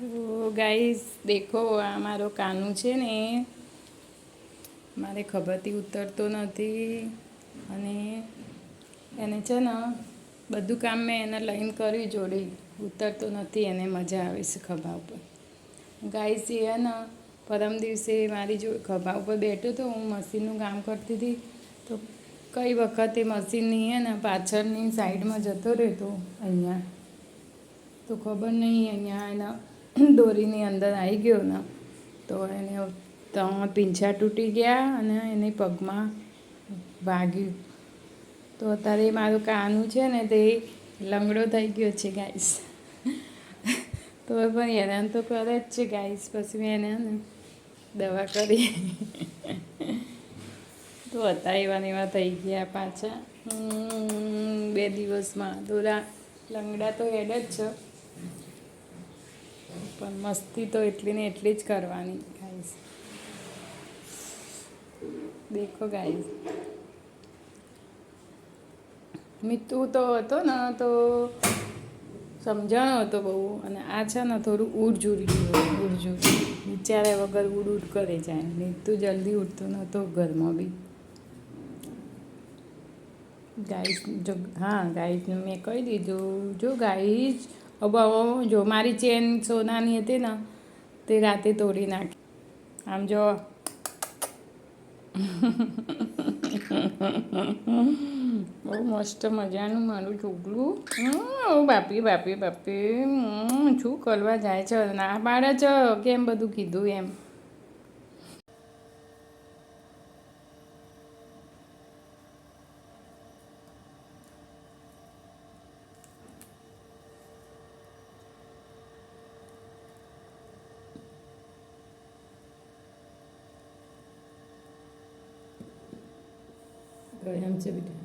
તો ગાઈસ દેખો આ મારો કાનું છે ને મારે ખભરથી ઉતરતો નથી અને એને છે ને બધું કામ મેં એને લઈને કર્યું જોડે ઉતરતો નથી એને મજા આવે છે ખભા ઉપર ગાઈસ એ ને પરમ દિવસે મારી જો ખભા ઉપર બેઠો તો હું મશીનનું કામ કરતી હતી તો કઈ વખતે મશીનની હે ને પાછળની સાઈડમાં જતો રહેતો અહીંયા તો ખબર નહીં અહીંયા એના દોરીની અંદર આવી ગયો ને તો એને પીંછા તૂટી ગયા અને એને પગમાં વાગ્યું તો અત્યારે મારું કાનું છે ને તે લંગડો થઈ ગયો છે ગાઈસ તો પણ હેરાન તો કરે જ છે ગાઈસ પછી મેં એને દવા કરી તો હતા એવા થઈ ગયા પાછા 2 દિવસમાં દોરા લંગડા તો હેડ જ છે પણ મસ્તી તો એટલી ને એટલી જ કરવાની ગાઈસ દેખો ગાઈસ મીતુ તો હતો ને તો સમજણો હતો બહુ અને આ છે ને થોડું ઉડજુડી વિચારે વગર ઉડ કરે જાય મીતુ જલ્દી ઉડતો નહોતો ઘરમાં બી ગાઈસ જો હા ગાઈસને મેં કહી દીધું જો ગાઈસ હવે જો મારી ચેન સોનાની હતી ને તે રાતે તોડી નાખી આમ જો બહુ મસ્ત મજાનું મારું છોકરું બાપી શું કરવા જાય છે ના પાડે છે કેમ બધું કીધું એમ એમ છે બેટા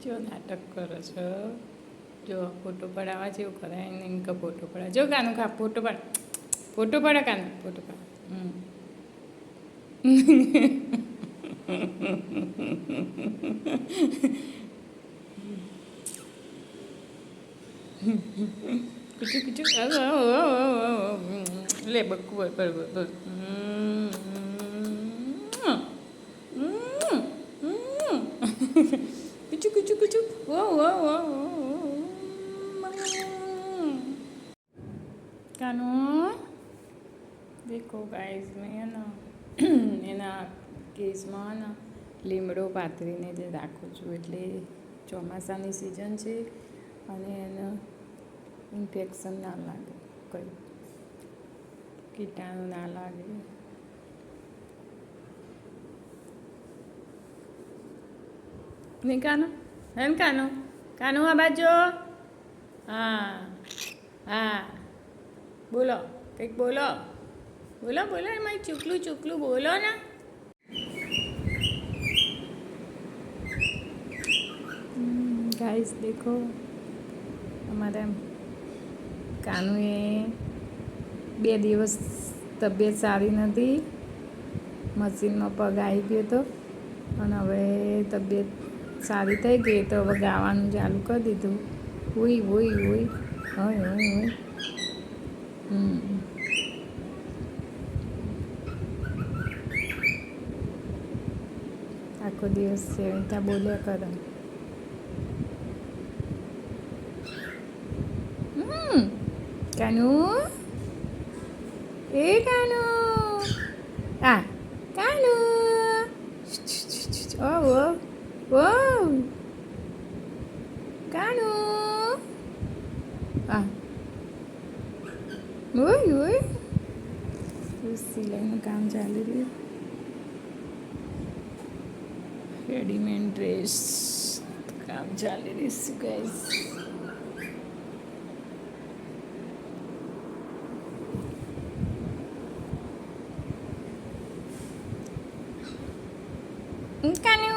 જો નાટક કરો છો જો ફોટો પડાવવા જેવું કરાય ને એમ કે ફોટો પડાવ જો કાનું ખા ફોટો પડે કાનું ફોટો પડ કીચું લે બકુ બરાબર કીચું કાનો દેખો ગાઈસ મેં ના એના કેસમાં ના લીમડો પાથરીને જ રાખું છું એટલે ચોમાસાની સિઝન છે અને એને ઇન્ફેક્શન ના લાગે કંઈ કીટાણુ ના લાગે નહીં કાનું આ બાજુ હા બોલો કંઈક બોલો એમાં ચૂકલું બોલો ને ગાઈસ દેખો અમારા કાનુએ 2 દિવસ તબિયત સારી નથી મશીનમાં પગ આવી ગયો હતો અને હવે તબિયત સારી થઈ ગઈ તો હવે ગાવાનું ચાલુ કરી દીધું હોય આખો દિવસ સેવિતા બોલ્યા કરે કાનું સિલાઈનું કામ ચાલી રહ્યું રેડીમેડ ડ્રેસ કામ ચાલી રહ્યું ગાઈસ કાનુ